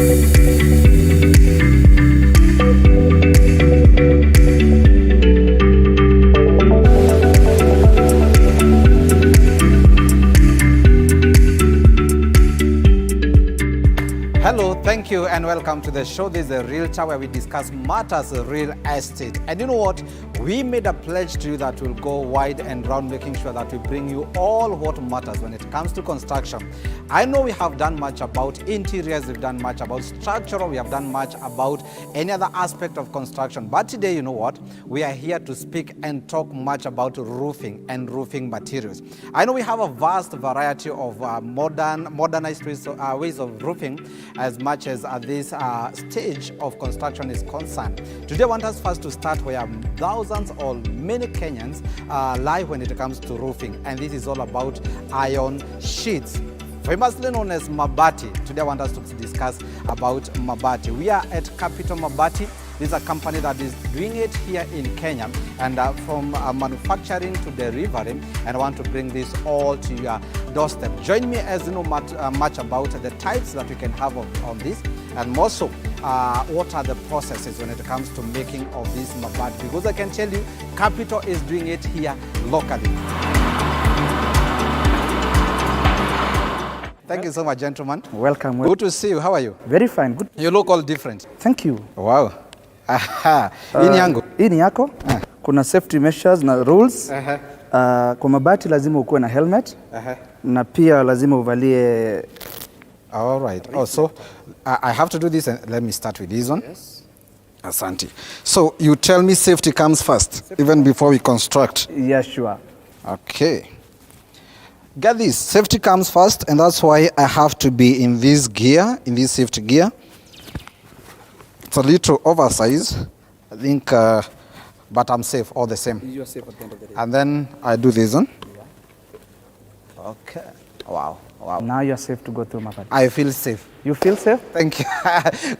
Hello, thank you and welcome to the show. This is a Realtor where we discuss matters of real estate. And you know what? We made a pledge to you that we'll go wide and round, making sure that we bring you all what matters when it comes to construction. I know we have done much about interiors, we've done much about structural, we have done much about any other aspect of construction. But today, you know what? We are here to speak and talk much about roofing and roofing materials. I know we have a vast variety of modernized ways of roofing as much as this stage of construction is concerned. Today I want us first to start where thousands or many Kenyans lie when it comes to roofing, and this is all about iron sheets, famously known as mabati. Today I want us to discuss about mabati. We are at Capital Mabati. This is a company that is doing it here in Kenya, and from manufacturing to delivery, and I want to bring this all to your doorstep. Join me as you know much about the types that we can have on this, and more so what are the processes when it comes to making of this mabati, because I can tell you Capital is doing it here locally. Thank you so much, gentlemen. Welcome. Good to see you. How are you? Very fine. Good. You look all different. Thank you. Wow. Aha. Ini yangu. Hii ni yako. Kuna safety measures na rules. Kwa mabati lazima ukuwe na helmet. Na pia lazima uvalie. All right. Oh, so I have to do this, and let me start with this one. Yes. Asante. So you tell me safety comes first, even before we construct. Yeah, sure. Okay. Get this, safety comes first, and that's why I have to be in this gear, in this safety gear. It's a little oversized, I think, but I'm safe all the same. You're safe at the end of the day. And then I do this one. Yeah. Okay. Wow. Wow. Now you're safe to go through mabati. I feel safe. You feel safe? Thank you.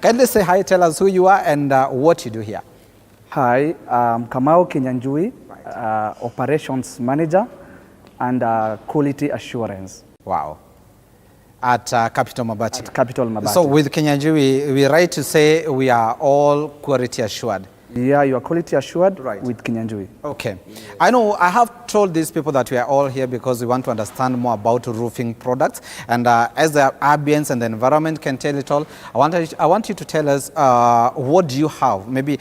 Kindly say hi, tell us who you are and what you do here. Hi, I'm Kamau Kinyanjui, Operations Manager and Quality Assurance. Wow. At Capital Mabati. At Capital Mabati. So with Kinyanjui, we right to say we are all quality assured. Yeah, you are quality assured right. with Kinyanjui. Okay. I know I have told these people that we are all here because we want to understand more about roofing products. And as the ambience and the environment can tell it all, I want you to tell us what do you have? Maybe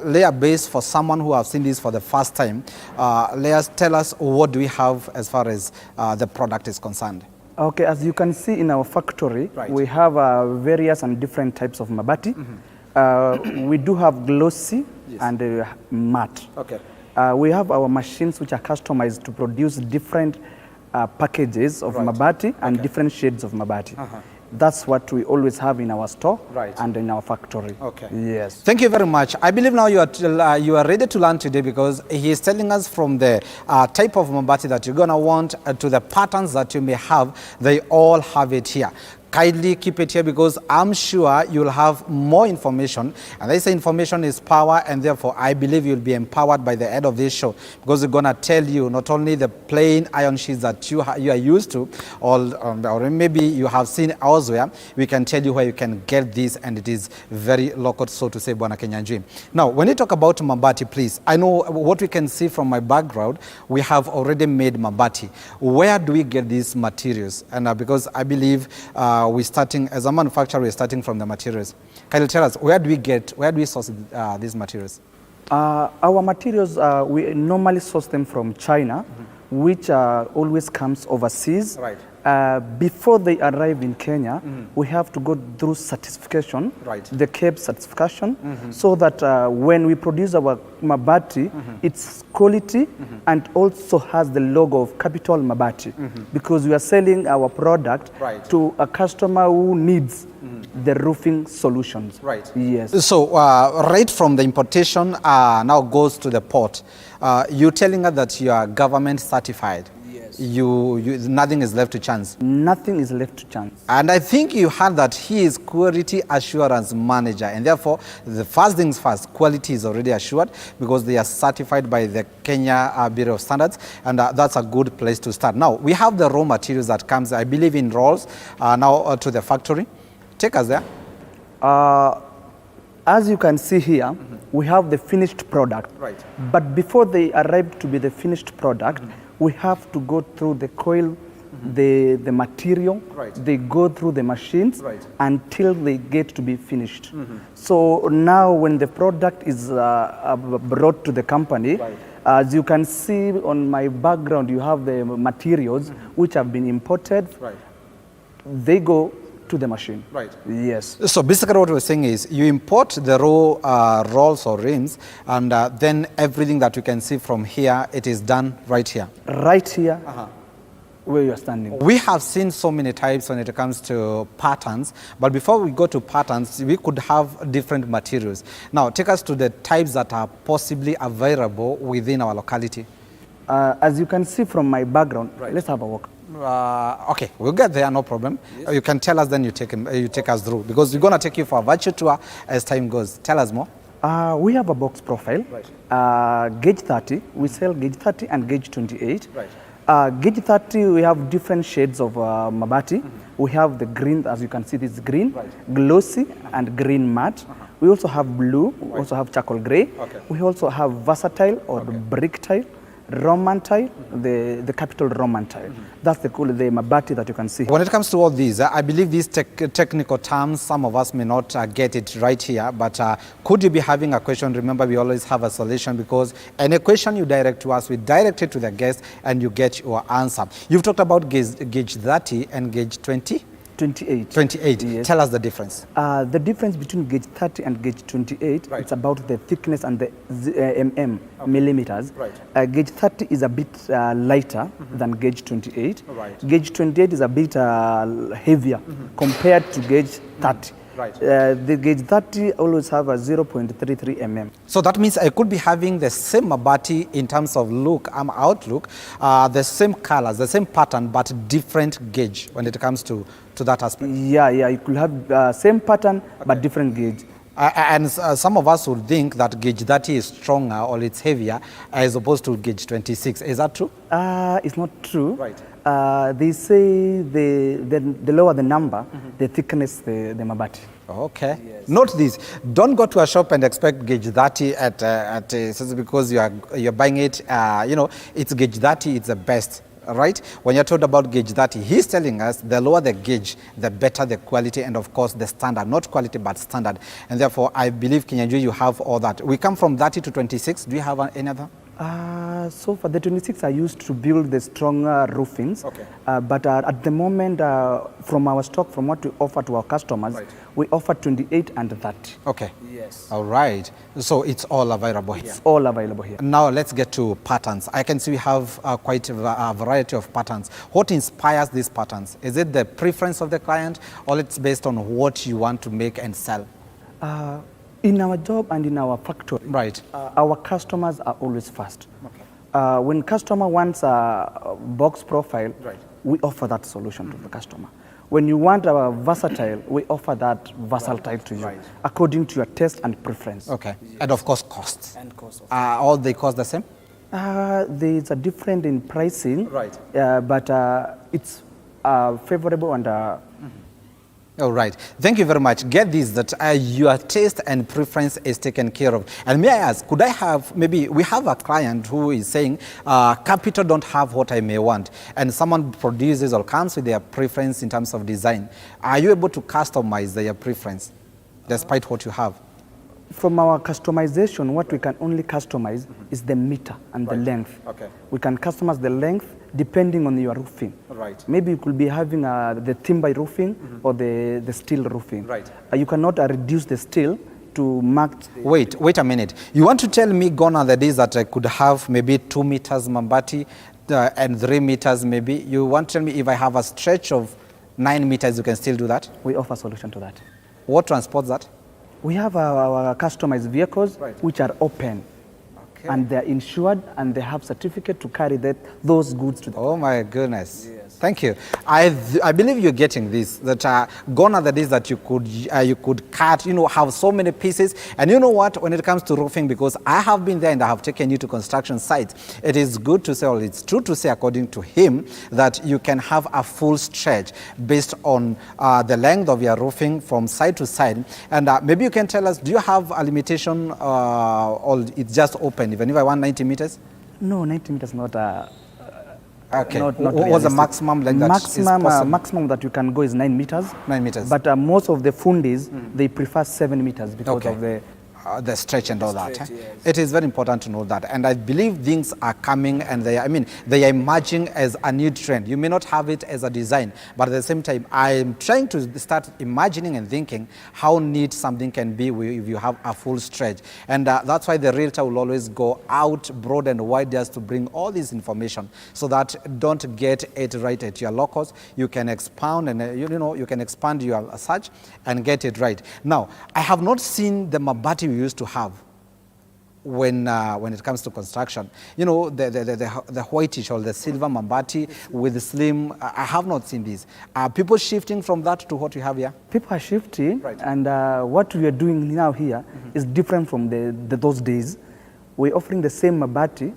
lay a base for someone who has seen this for the first time. Tell us what do we have as far as the product is concerned. Okay, as you can see in our factory, right. we have various and different types of mabati. We do have glossy yes. and matte. Okay. We have our machines which are customized to produce different packages of right. mabati and okay. different shades of mabati. That's what we always have in our store right. and in our factory. Okay. Yes. Thank you very much. I believe now you are ready to learn today, because he is telling us from the type of mabati that you're going to want to the patterns that you may have. They all have it here. Kindly keep it here, because I'm sure you'll have more information, and they say information is power, and therefore I believe you'll be empowered by the end of this show, because we're gonna tell you not only the plain iron sheets that you are used to, or maybe you have seen elsewhere. We can tell you where you can get this, and it is very local, so to say, Bwana Kinyanjui. Now, when you talk about mabati, please, I know what we can see from my background, we have already made mabati. Where do we get these materials? And because I believe we're starting, as a manufacturer, we're starting from the materials. Can you tell us, where do we source these materials? Our materials, we normally source them from China, which always comes overseas. Right. Before they arrive in Kenya, we have to go through certification, right. the CAPE certification, so that when we produce our mabati, it's quality and also has the logo of Capital Mabati, because we are selling our product right. to a customer who needs the roofing solutions. Right. Yes. So right from the importation now goes to the port. You're telling us that you are government certified. Nothing is left to chance. Nothing is left to chance. And I think you heard that he is quality assurance manager, and therefore the first things first, quality is already assured because they are certified by the Kenya Bureau of Standards, and that's a good place to start. Now we have the raw materials that comes, I believe, in rolls now to the factory. Take us there. As you can see here, we have the finished product. Right. But before they arrive to be the finished product, we have to go through the coil, the material, Right. they go through the machines Right. until they get to be finished. So now when the product is brought to the company, Right. as you can see on my background, you have the materials which have been imported. Right. They go to the machine. Right. Yes. So basically what we're saying is you import the raw rolls or rims, and then everything that you can see from here, it is done right here. Right here, where you are standing. We have seen so many types when it comes to patterns, but before we go to patterns, we could have different materials. Now, take us to the types that are possibly available within our locality. As you can see from my background, Right. let's have a walk. Okay, we'll get there, no problem. You can tell us, then you take us through, because we're going to take you for a virtual tour as time goes. Tell us more. We have a box profile, gauge 30. We sell gauge 30 and gauge 28. Right. Gauge 30, we have different shades of mabati. We have the green, as you can see, this green, glossy and green matte. We also have blue, we also have charcoal gray. Okay. We also have versatile or brick tile, Roman tile, the capital Roman tile. That's the mabati that you can see. When it comes to all these, I believe these technical terms, some of us may not get it right here, but could you be having a question? Remember, we always have a solution, because any question you direct to us, we direct it to the guest and you get your answer. You've talked about gauge 30 and gauge 20? 28. 28. Yes. Tell us the difference. The difference between gauge 30 and gauge 28, Right. it's about the thickness and the millimeters. Right. Gauge 30 is a bit lighter than gauge 28. Right. Gauge 28 is a bit heavier compared to gauge 30. Right. The gauge 30 always have a 0.33 mm. So that means I could be having the same mabati in terms of look, outlook, the same colors, the same pattern, but different gauge when it comes to that aspect. Yeah, you could have same pattern but different gauge. And some of us would think that gauge 30 is stronger or it's heavier as opposed to gauge 26. Is that true? It's not true. Right. They say the lower the number, the thickness the mabati. Okay. Yes. Note this. Don't go to a shop and expect gauge 30 at because you're buying it. It's gauge 30. It's the best. Right? When you're told about gauge 30, he's telling us the lower the gauge, the better the quality, and of course the standard, not quality but standard. And therefore, I believe, Kinyanju, you have all that. We come from 30 to 26. Do you have any other? So for the 26, I used to build the stronger roofings. Okay. But at the moment, from our stock, from what we offer to our customers, Right. we offer 28 and 30. Okay. Yes. All right. So it's all available here. It's all available here. Now let's get to patterns. I can see we have quite a variety of patterns. What inspires these patterns? Is it the preference of the client, or it's based on what you want to make and sell? In our job and in our factory, Right. our customers are always first. Okay. When customer wants a box profile, Right. we offer that solution to the customer. When you want a versatile, we offer that versatile to you, according to your taste and preference. Okay. And of course, costs. And cost. All they cost the same? There's a difference in pricing, Right. But it's favorable and All right. Thank you very much. Get this, that your taste and preference is taken care of. And may I ask, could I have, maybe we have a client who is saying, capital don't have what I may want, and someone produces or comes with their preference in terms of design. Are you able to customize their preference despite what you have? from our customization, what we can only customize is the meter and the length. Okay. We can customize the length depending on your roofing. Right. Maybe you could be having the timber roofing or the steel roofing. Right. You cannot reduce the steel to mark. Wait a minute. You want to tell me gone are the days that I could have maybe 2 meters mambati and 3 meters maybe? You want to tell me if I have a stretch of 9 meters, you can still do that? We offer a solution to that. What transports that? We have our customized vehicles which are open. Okay. And they're insured and they have certificate to carry those goods to the... Oh my goodness. Yes. Thank you. I believe you're getting this, that gone are the days that you could cut, have so many pieces. And you know what, when it comes to roofing, because I have been there and I have taken you to construction sites, it is good to say, or it's true to say, according to him, that you can have a full stretch based on the length of your roofing from side to side. And maybe you can tell us, do you have a limitation or it's just open, even if I want 90 meters? No, 90 meters not. Okay. Not what was the maximum length maximum that you can go is 9 meters. 9 meters. But most of the fundis, they prefer 7 meters because of the stretch and all that. Yes. It is very important to know that. And I believe things are coming and they are emerging as a new trend. You may not have it as a design, but at the same time, I'm trying to start imagining and thinking how neat something can be if you have a full stretch. And that's why the realtor will always go out broad and wide just to bring all this information so that don't get it right at your locus. You can expound and you can expand your search and get it right. Now, I have not seen the mabati we used to have when it comes to construction. The whitish or the silver mabati with the slim, I have not seen this. Are people shifting from that to what we have here? People are shifting, right. And what we are doing now here is different from those days. We're offering the same mabati,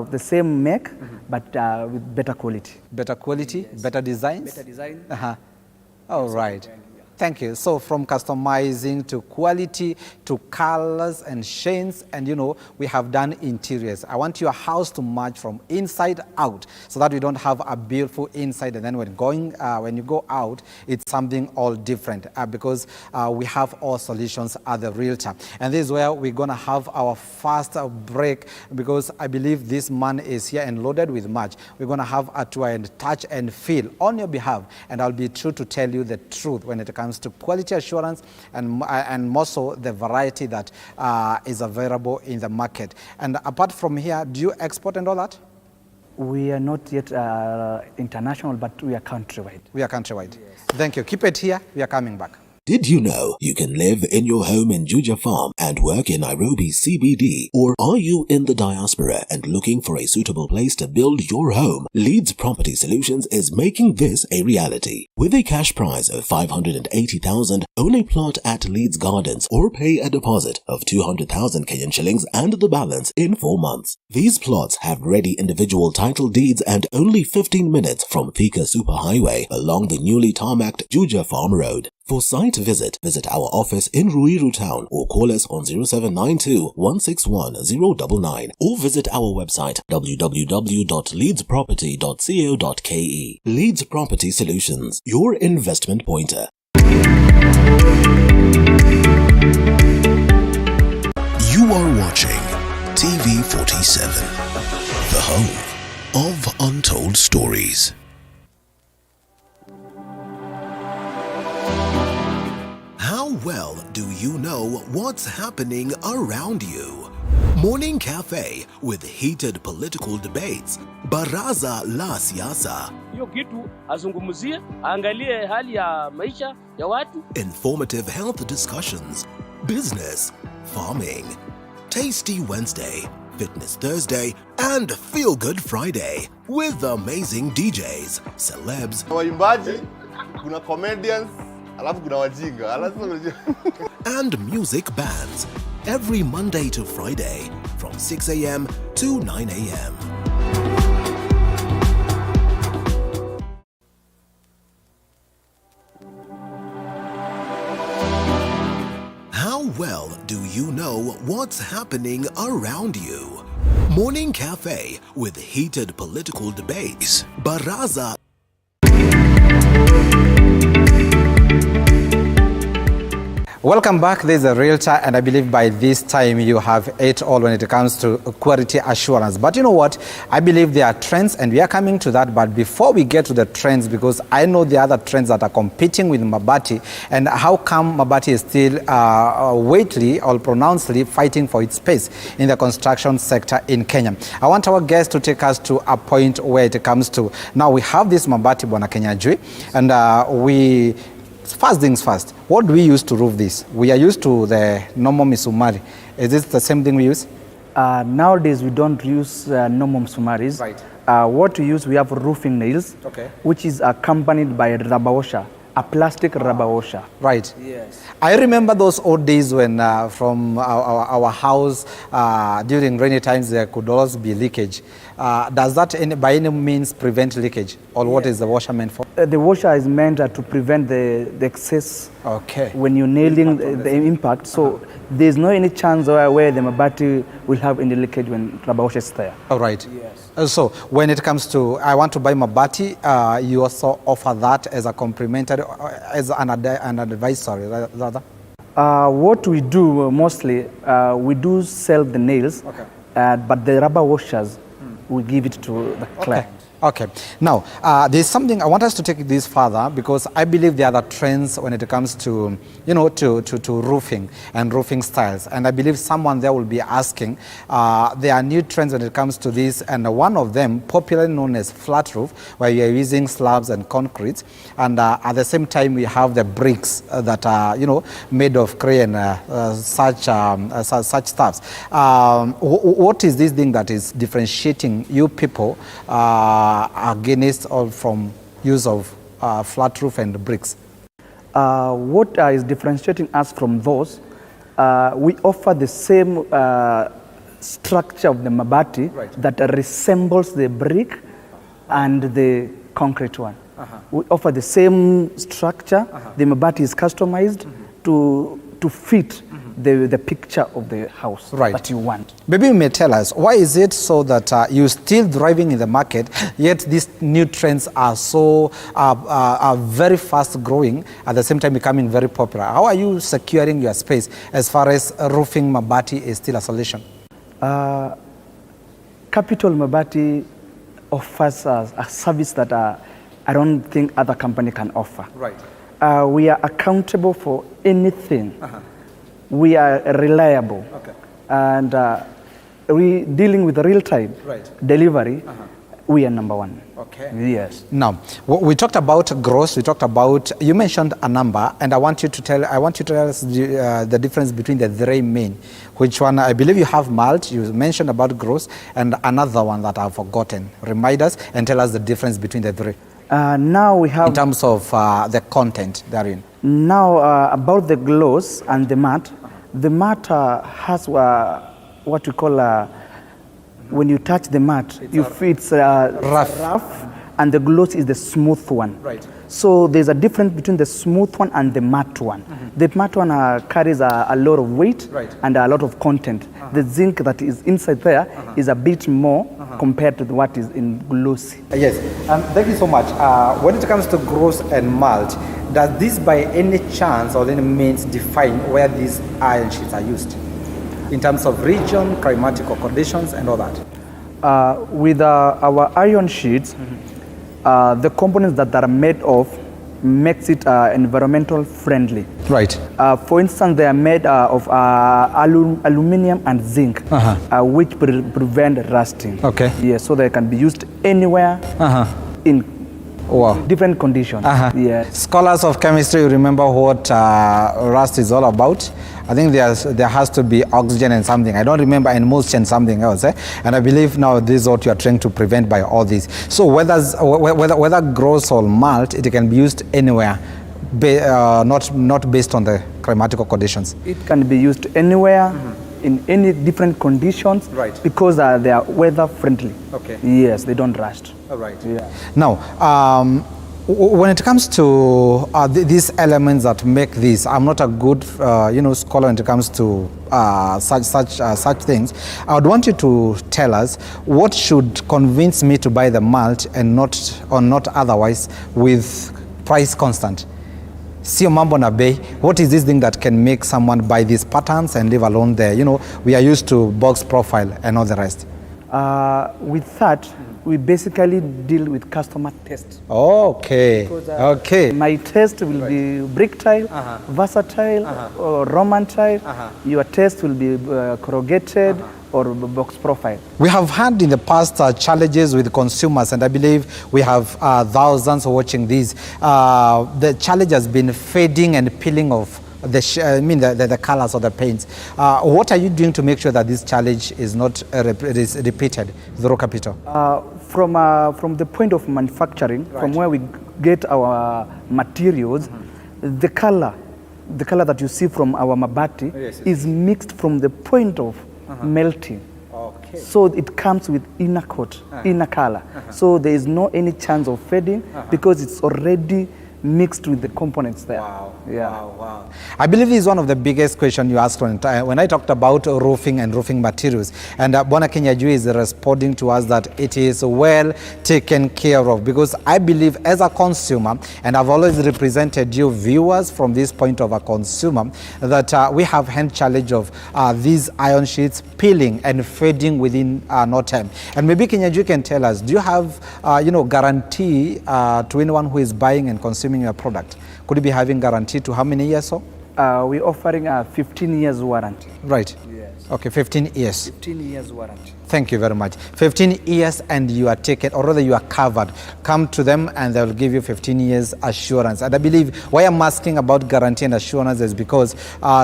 the same make, but with better quality. Better quality, yes. Better designs? Better design. All right. Thank you. So from customizing to quality to colors and shades, and we have done interiors. I want your house to match from inside out so that we don't have a beautiful inside and then when you go out, it's something all different because we have all solutions at the Realtor. And this is where we're going to have our first break because I believe this man is here and loaded with much. We're going to have a tour and touch and feel on your behalf, and I'll be true to tell you the truth when it comes to quality assurance and more so the variety that is available in the market. And apart from here, do you export and all that? We are not yet international, but we are countrywide. We are countrywide. Yes. Thank you. Keep it here. We are coming back. Did you know you can live in your home in Juja Farm and work in Nairobi CBD? Or are you in the diaspora and looking for a suitable place to build your home? Leeds Property Solutions is making this a reality. With a cash prize of 580,000, own a plot at Leeds Gardens or pay a deposit of 200,000 Kenyan shillings and the balance in 4 months. These plots have ready individual title deeds and only 15 minutes from Thika Superhighway along the newly tarmacked Juja Farm Road. For site visit our office in Ruiru Town or call us on 0792 161 099 or visit our website www.leedsproperty.co.ke. Leeds Property Solutions, your investment pointer. You are watching TV47, the home of untold stories. How well do you know what's happening around you? Morning Cafe with heated political debates. Baraza la Siasa. Hiyo kitu azungumzie, angalie hali ya maisha ya watu. Informative health discussions. Business, farming. Tasty Wednesday, Fitness Thursday, and Feel Good Friday with amazing DJs, celebs, waimbaji, kuna comedians, alafu kuna wajinga, and music bands every Monday to Friday from 6 a.m. to 9 a.m. How well do you know what's happening around you? Morning Cafe with heated political debates. Baraza. Welcome back. This is a Realtor, and I believe by this time you have it all when it comes to quality assurance. But you know what? I believe there are trends, and we are coming to that. But before we get to the trends, because I know the other trends that are competing with Mabati, and how come Mabati is still weightly or pronouncedly fighting for its space in the construction sector in Kenya. I want our guests to take us to a point where it comes to, now we have this Mabati Bwana Kenya Jui, and first things first, what do we use to roof this? We are used to the normal misumari. Is this the same thing we use? Nowadays, we don't use normal misumaris. Right. What we use, we have roofing nails, which is accompanied by a rubber washer, a plastic rubber washer. Right. Yes. I remember those old days when from our house during rainy times there could also be leakage. Does that by any means prevent leakage, or what is the washer meant for? The washer is meant to prevent the excess when you're nailing the impact. So there's no any chance where the mabati will have any leakage when rubber washer is there. All right. Yes. So when it comes to I want to buy mabati, you also offer that as a complimentary, as an advisory rather? What we do mostly, we do sell the nails, but the rubber washers, we give it to the client. Okay. Now, there's something I want us to take this further, because I believe there are trends when it comes to, to roofing and roofing styles. And I believe someone there will be asking, there are new trends when it comes to this. And one of them, popularly known as flat roof, where you are using slabs and concrete. And at the same time, we have the bricks that are, made of clay and such stuffs. What is this thing that is differentiating you people against all from use of flat roof and bricks? What is differentiating us from those, we offer the same structure of the mabati that resembles the brick and the concrete one. We offer the same structure. The mabati is customized to fit the picture of the house that you want. Maybe you may tell us, why is it so that you're still driving in the market, yet these new trends are so are very fast growing, at the same time becoming very popular? How are you securing your space as far as roofing mabati is still a solution? Capital Mabati offers a service that I don't think other company can offer. We are accountable for anything. We are reliable, and we dealing with real-time delivery. We are number one. Yes. Now, we talked about gross. We talked about, you mentioned a number, and I want you to tell us the difference between the three main. Which one? I believe you have malt. You mentioned about gross, and another one that I've forgotten. Remind us and tell us the difference between the three. Now we have, in terms of the content therein. Now about the gloss and the matte. The matte has what we call when you touch the matte, it's rough, and the gloss is the smooth one. So there's a difference between the smooth one and the matte one. The matte one carries a lot of weight and a lot of content. The zinc that is inside there is a bit more compared to what is in glossy. Yes, thank you so much. When it comes to gross and malt, does this by any chance or any means define where these iron sheets are used? In terms of region, climatical conditions and all that? With our iron sheets, the components that are made of makes it environmental friendly. For instance, they are made of aluminum and zinc, which prevent rusting. Yeah, so they can be used anywhere in different conditions. Scholars of chemistry, you remember what rust is all about? I think there has to be oxygen and something. I don't remember, and moisture and something else. And I believe now this is what you are trying to prevent by all this. So whether gross or malt, it can be used anywhere, not based on the climatical conditions. It can be used anywhere, in any different conditions, because they are weather friendly. Yes, they don't rust. Now, when it comes to these elements that make this, I'm not a good scholar when it comes to such things. I would want you to tell us what should convince me to buy the malt and not otherwise, with price constant. Sio mambo na bei. What is this thing that can make someone buy these patterns and leave alone there? We are used to box profile and all the rest. With that, we basically deal with customer taste. Okay. My taste will be brick tile, versatile, or Roman tile. Your taste will be corrugated or box profile. We have had in the past challenges with consumers, and I believe we have thousands watching these. The challenge has been fading and peeling off the colors of the paints. What are you doing to make sure that this challenge is not repeated through capital? from the point of manufacturing, from where we get our materials, the color that you see from our mabati is mixed from the point of melting. Okay. So it comes with inner coat, inner color. So there is no any chance of fading because it's already mixed with the components there. Wow. Yeah. Wow. Wow. I believe this is one of the biggest questions you asked when I talked about roofing and roofing materials. And Bwana Kenyajui is responding to us that it is well taken care of, because I believe as a consumer, and I've always represented you viewers from this point of a consumer, that we have hand challenge of these iron sheets peeling and fading within no time. And maybe Kenyajui can tell us, do you have guarantee to anyone who is buying and consuming your product? Could you be having guarantee to how many years so? We're offering a 15 years warranty. Right. Yes. Okay, 15 years. 15 years warranty. Thank you very much. 15 years and you are taken, or rather you are covered. Come to them and they'll give you 15 years assurance. And I believe why I'm asking about guarantee and assurance is because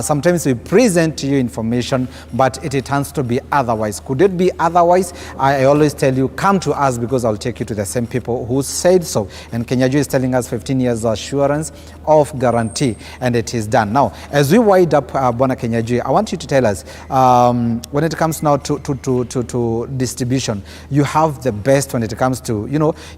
sometimes we present to you information, but it turns to be otherwise. Could it be otherwise? I always tell you, come to us, because I'll take you to the same people who said so. And Kenyajui is telling us 15 years assurance of guarantee, and it is done. Now, as we wind up, Bwana Kenyajui, I want you to tell us, when it comes now to distribution, you have the best when it comes to,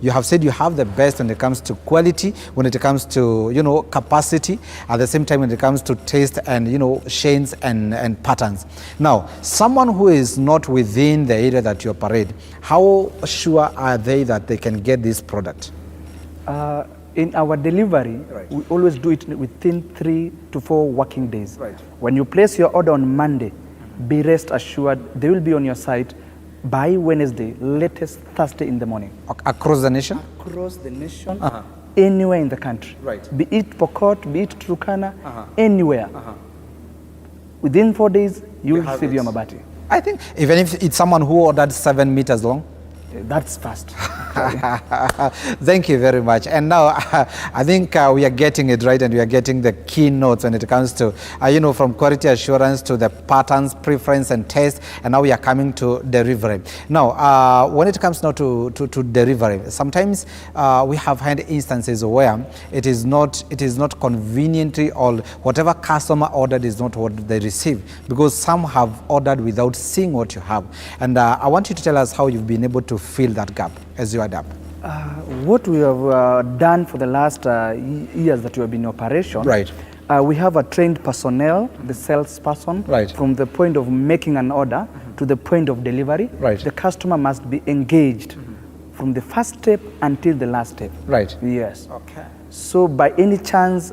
you have said you have the best when it comes to quality, when it comes to, capacity, at the same time when it comes to taste and, shades and patterns. Now, someone who is not within the area that you operate, how sure are they that they can get this product? In our delivery, we always do it within 3 to 4 working days. Right. When you place your order on Monday, be rest assured they will be on your site by Wednesday, latest Thursday in the morning. Across the nation? Across the nation, anywhere in the country. Right. Be it Pokot, be it Turkana, anywhere. Within 4 days, you will receive your mabati. I think even if it's someone who ordered 7 meters long, that's fast. Thank you very much. And now I think we are getting it right, and we are getting the keynotes when it comes to, from quality assurance to the patterns, preference and taste, and now we are coming to delivery. Now, when it comes now to delivery, sometimes we have had instances where it is not conveniently, or whatever customer ordered is not what they receive, because some have ordered without seeing what you have. And I want you to tell us how you've been able to fill that gap as you adapt. What we have done for the last years that we have been in operation, right. We have a trained personnel, the salesperson, right. from the point of making an order to the point of delivery. Right. The customer must be engaged from the first step until the last step. Right. Yes. Okay. So by any chance,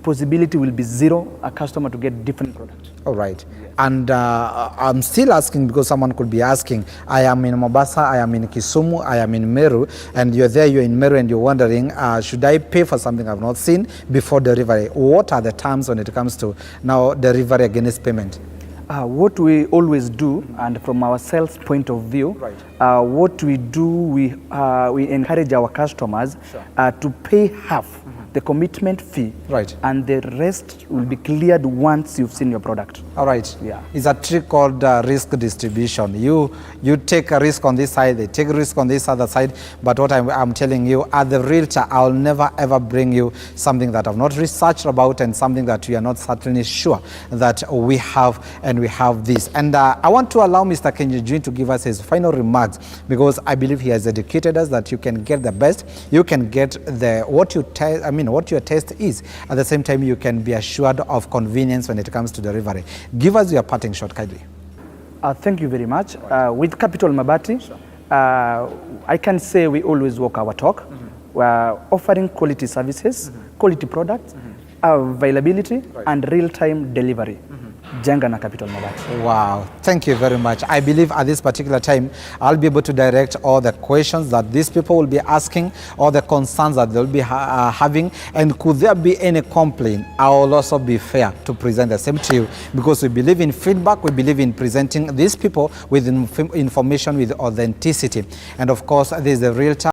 possibility will be zero, a customer to get different product. All right. Yes. And I'm still asking, because someone could be asking, I am in Mombasa, I am in Kisumu, I am in Meru, and you're there, you're in Meru, and you're wondering, should I pay for something I've not seen before delivery? What are the terms when it comes to now delivery against payment? What we always do, and from our sales point of view, right. What we do, we encourage our customers to pay half the commitment fee, right. and the rest will be cleared once you've seen your product. All right. Yeah. It's a trick called risk distribution. You take a risk on this side, they take a risk on this other side. But what I'm telling you, as the realtor, I'll never ever bring you something that I've not researched about, and something that we are not certainly sure that we have, and we have this. And I want to allow Mr. Kenyajui to give us his final remarks, because I believe he has educated us that you can get the best, you can get what your taste is. At the same time, you can be assured of convenience when it comes to delivery. Give us your parting shot, kindly. Thank you very much. With Capital Mabati, I can say we always walk our talk. We're offering quality services, quality products, availability, and real-time delivery. Jenga na Capital Mabati. Wow, thank you very much. I believe at this particular time, I'll be able to direct all the questions that these people will be asking, all the concerns that they'll be having, and could there be any complaint, I will also be fair to present the same to you, because we believe in feedback, we believe in presenting these people with information with authenticity. And of course, there's a realtor